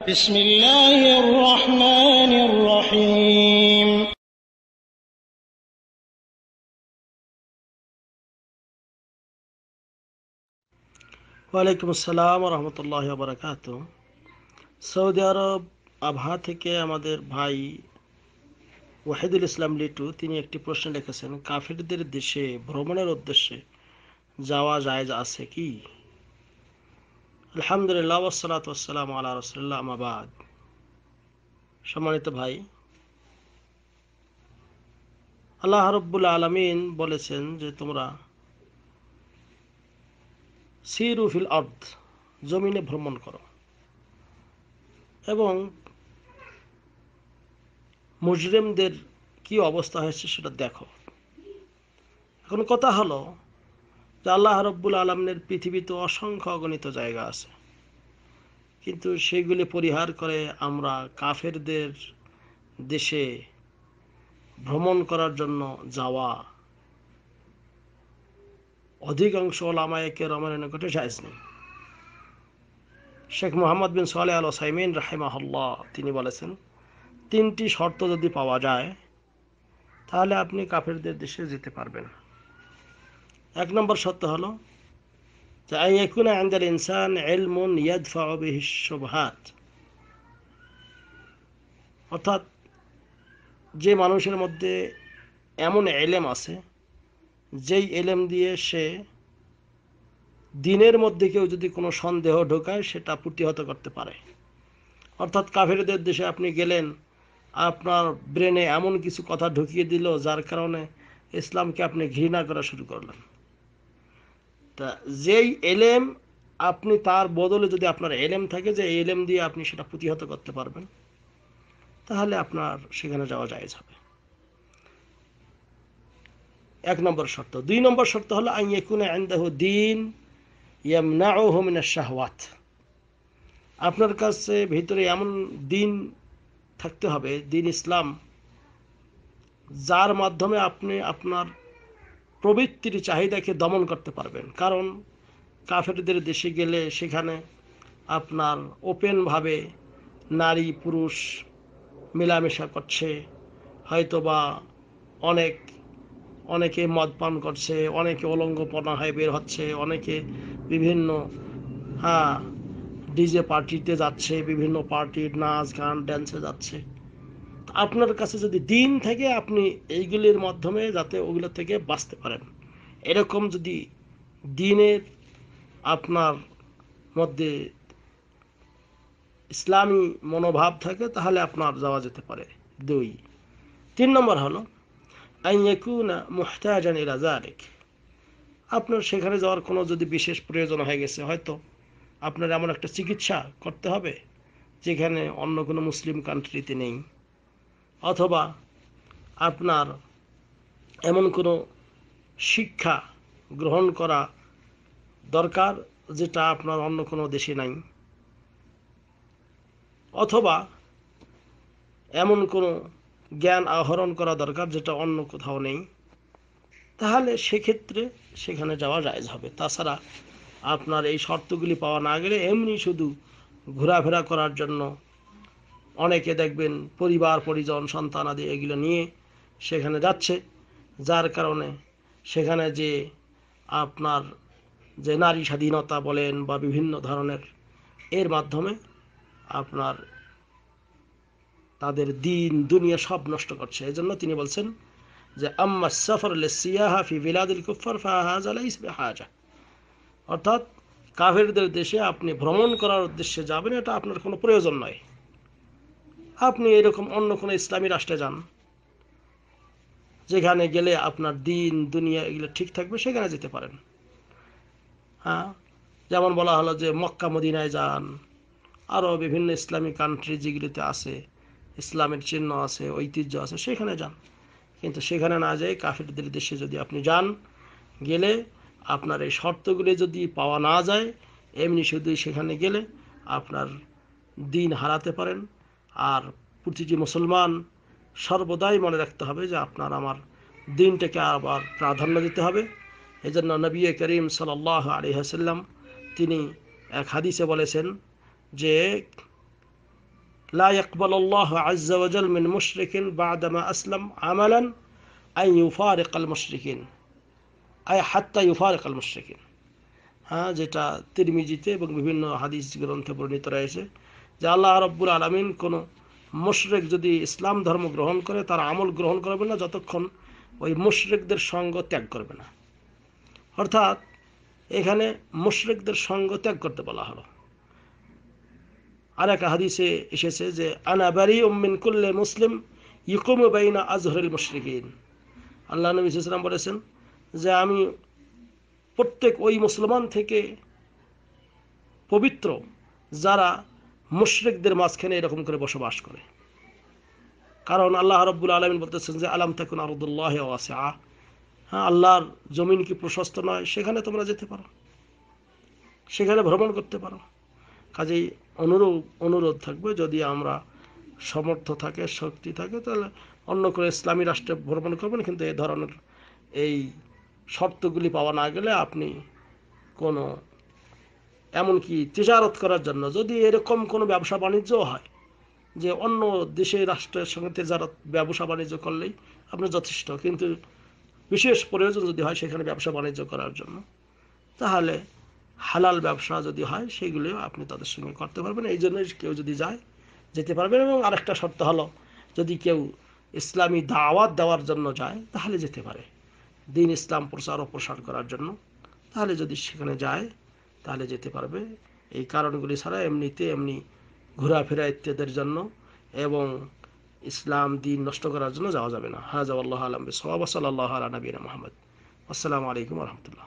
بسم الله الرحمن الرحيم ওয়ালাইকুম আসসালাম রহমতুল্লাহ বারাকাত। সৌদি আরব আবহা থেকে আমাদের ভাই ওয়াহিদুল ইসলাম লিটু তিনি একটি প্রশ্ন লিখেছেন, কাফিরদের দেশে ভ্রমণের উদ্দেশ্যে যাওয়া জায়েজ আছে কি? আলহামদুলিল্লাহ ওয়াসসালাতু ওয়াসসালামু আলা রাসূলিল্লাহ, আম্মা বাদ। সম্মানিত ভাই, আল্লাহ রাব্বুল আলামিন বলেছেন যে তোমরা সিরু ফিল আরদ, জমিনে ভ্রমণ করো এবং মুজরিমদের কি অবস্থা হয়েছে সেটা দেখো। এখন কথা হলো যে আল্লাহ রাব্বুল আলামিনের পৃথিবীতে অসংখ্য অগণিত জায়গা আছে, কিন্তু সেগুলি পরিহার করে আমরা কাফেরদের দেশে ভ্রমণ করার জন্য যাওয়া অধিকাংশ ওলামায়ে কেরামের নিকটে জায়েজ নেই। শেখ মুহাম্মদ বিন সালেহ আল উসাইমিন রাহিমাহুল্লাহ তিনি বলেছেন, তিনটি শর্ত যদি পাওয়া যায় তাহলে আপনি কাফেরদের দেশে যেতে পারবেন। এক নম্বর শর্ত হলো যে আন ইয়াকুনা ইনদাল ইনসান ইলমুন ইয়াদফাউ বিহি শুবহাত, অর্থাৎ যে মানুষের মধ্যে এমন এলেম আছে যেই এলেম দিয়ে সে দিনের মধ্যে কেউ যদি কোনো সন্দেহ ঢোকায় সেটা প্রতিহত করতে পারে। অর্থাৎ কাফেরদের দেশে আপনি গেলেন, আপনার ব্রেনে এমন কিছু কথা ঢুকিয়ে দিল যার কারণে ইসলামকে আপনি ঘৃণা করা শুরু করলেন। তা যেই এলেম আপনি তার বদলে যদি আপনার এলেম থাকে যে এই এলেম দিয়ে আপনি সেটা প্রতিহত করতে পারবেন, তাহলে আপনার সেখানে যাওয়া জায়েজ হবে। এক নম্বর শর্ত। দুই নম্বর শর্ত হলো আন ইয়াকুনা ইনদাহু দীন ইয়ামনাউহু মিনাশ শাহওয়াত, আপনার কাছে ভিতরে এমন দিন থাকতে হবে, দিন ইসলাম, যার মাধ্যমে আপনি আপনার প্রবৃত্তির চাহিদাকে দমন করতে পারবেন। কারণ কাফেরদের দেশে গেলে সেখানে আপনার ওপেনভাবে নারী পুরুষ মেলামেশা করছে, হয়তোবা অনেকে মদ পান করছে, অনেকে অলঙ্গপনা হয়ে বের হচ্ছে, অনেকে বিভিন্ন ডিজে পার্টিতে যাচ্ছে, বিভিন্ন পার্টির নাচ গান ড্যান্সে যাচ্ছে। আপনার কাছে যদি দিন থাকে আপনি এইগুলির মাধ্যমে যাতে ওগুলো থেকে বাঁচতে পারেন, এরকম যদি দিনের আপনার মধ্যে ইসলামী মনোভাব থাকে তাহলে আপনার যাওয়া যেতে পারে। দুই। তিন নম্বর হলো আন ইয়াকুনা মুহতাজান ইলা যালিক, আপনার সেখানে যাওয়ার কোনো যদি বিশেষ প্রয়োজন হয়ে গেছে, হয়তো আপনার এমন একটা চিকিৎসা করতে হবে যেখানে অন্য কোনো মুসলিম কান্ট্রিতে নেই, অথবা আপনার এমন কোনো শিক্ষা গ্রহণ করা দরকার যেটা আপনার অন্য কোনো দেশে নাই, অথবা এমন কোনো জ্ঞান আহরণ করা দরকার যেটা অন্য কোথাও নেই, তাহলে সেক্ষেত্রে সেখানে যাওয়া জায়েজ হবে। তাছাড়া আপনার এই শর্তগুলি পাওয়া না গেলে এমনি শুধু ঘোরাফেরা করার জন্য অনেকে দেখবেন পরিবার পরিজন সন্তান আদি এগুলো নিয়ে সেখানে যাচ্ছে, যার কারণে সেখানে যে আপনার যে নারী স্বাধীনতা বলেন বা বিভিন্ন ধরনের এর মাধ্যমে আপনার তাদের দিন দুনিয়া সব নষ্ট করছে। এই জন্য তিনি বলছেন যে আম্মা সফর লিসিয়াহা ফি বিলাদিল কুফার ফাহাযা লাইসা বিহাজা, অর্থাৎ কাফেরদের দেশে আপনি ভ্রমণ করার উদ্দেশ্যে যাবেন, এটা আপনার কোনো প্রয়োজন নয়। আপনি এরকম অন্য কোনো ইসলামী রাষ্ট্রে যান, যেখানে গেলে আপনার দিন দুনিয়া এগুলো ঠিক থাকবে, সেখানে যেতে পারেন। যেমন বলা হলো যে মক্কা মদিনায় যান, আরও বিভিন্ন ইসলামী কান্ট্রি যেগুলিতে আছে ইসলামের চিহ্ন আছে, ঐতিহ্য আছে, সেখানে যান। কিন্তু সেখানে না যেয়ে কাফেরদের দেশে যদি আপনি যান, গেলে আপনার এই শর্তগুলি যদি পাওয়া না যায়, এমনি শুধু সেখানে গেলে আপনার দিন হারাতে পারেন। আর প্রতিটি মুসলমান সর্বদাই মনে রাখতে হবে যে আপনার আমার দিনটাকে আবার প্রাধান্য দিতে হবে। এই জন্য নবী করিম সাল্লাল্লাহু আলাইহি ওয়াসাল্লাম তিনি এক হাদিসে বলেছেন যে লা ইয়াকবালুল্লাহু আযজা ওয়া জাল মিন মুশরিকিন বা'দামা আসলাম আমালান আন ইউফারিকাল মুশরিকিন আই হাত্তা ইউফারিকাল মুশরিকিন। হ্যাঁ, যেটা তিরমিজিতে এবং বিভিন্ন হাদিস গ্রন্থে বর্ণিত রয়েছে যে আল্লাহ রাব্বুল আলামিন কোনো মুশরিক যদি ইসলাম ধর্ম গ্রহণ করে তার আমল গ্রহণ করবে না যতক্ষণ ওই মুশরিকদের সঙ্গ ত্যাগ করবে না। অর্থাৎ এখানে মুশরিকদের সঙ্গ ত্যাগ করতে বলা হলো। আর এক হাদিসে এসেছে যে আনা বারিউম মিন কুল্লি মুসলিম ইকুমু বাইনা আযহরিল মুশরিকিন। আল্লাহ নবী সাল্লাল্লাহু আলাইহি ওয়াসাল্লাম বলেছেন যে আমি প্রত্যেক ওই মুসলমান থেকে পবিত্র যারা মুশরিকদের মাঝখানে এরকম করে বসবাস করে। কারণ আল্লাহ রাব্বুল আলামিন বলতেছেন যে আলাম তাকুন আরদুল্লাহি ওয়াসিআ, হ্যাঁ, আল্লাহর জমিন কি প্রশস্ত নয়, সেখানে তোমরা যেতে পারো, সেখানে ভ্রমণ করতে পারো। কাজেই অনুরোধ থাকবে যদি আমরা সমর্থ থাকে, শক্তি থাকে, তাহলে অন্য করে ইসলামী রাষ্ট্রে ভ্রমণ করবেন, কিন্তু এই ধরনের এই শর্তগুলি পাওয়া না গেলে আপনি কোনো এমনকি তিজারত করার জন্য যদি এরকম কোনো ব্যবসা বাণিজ্য হয় যে অন্য দেশে রাষ্ট্রের সঙ্গে তিজারত ব্যবসা বাণিজ্য করলেই আপনি যথেষ্ট, কিন্তু বিশেষ প্রয়োজন যদি হয় সেখানে ব্যবসা বাণিজ্য করার জন্য, তাহলে হালাল ব্যবসা যদি হয় সেগুলিও আপনি তাদের সঙ্গে করতে পারবেন। এই জন্য কেউ যদি যায় যেতে পারবেন। এবং আরেকটা শর্ত হলো যদি কেউ ইসলামী দাওয়াত দেওয়ার জন্য যায় তাহলে যেতে পারে, দিন ইসলাম প্রচার ও প্রসার করার জন্য, তাহলে যদি সেখানে যায় তাহলে যেতে পারবে। এই কারণগুলি ছাড়া এমনি ঘোরাফেরা ইত্যাদির জন্য এবং ইসলাম দিন নষ্ট করার জন্য যাওয়া যাবে না। হাযা ওয়াল্লাহু আ'লাম বিস-সাওয়াব। সাল্লাল্লাহু আলা নবিয়িনা মুহাম্মদ। আসসালামু আলাইকুম ওয়া রাহমাতুল্লাহ।